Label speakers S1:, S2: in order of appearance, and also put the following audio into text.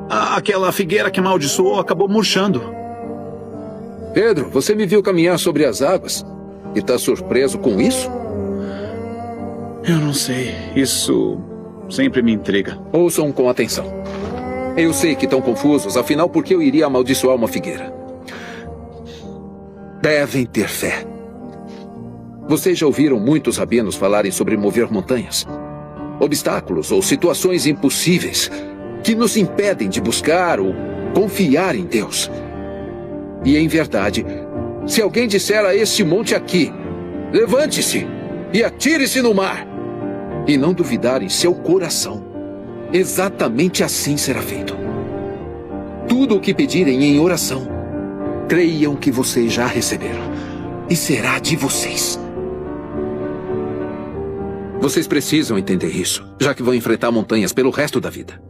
S1: Aquela figueira que amaldiçoou acabou murchando.
S2: Pedro, você me viu caminhar sobre as águas e tá surpreso com isso?
S1: Eu não sei. Isso sempre me intriga.
S2: Ouçam com atenção. Eu sei que estão confusos, afinal, por que eu iria amaldiçoar uma figueira? Devem ter fé. Vocês já ouviram muitos rabinos falarem sobre mover montanhas? Obstáculos ou situações impossíveis que nos impedem de buscar ou confiar em Deus. E em verdade, se alguém disser a este monte aqui, levante-se e atire-se no mar, e não duvidar em seu coração, exatamente assim será feito. Tudo o que pedirem em oração, creiam que vocês já receberam, e será de vocês. Vocês precisam entender isso, já que vão enfrentar montanhas pelo resto da vida.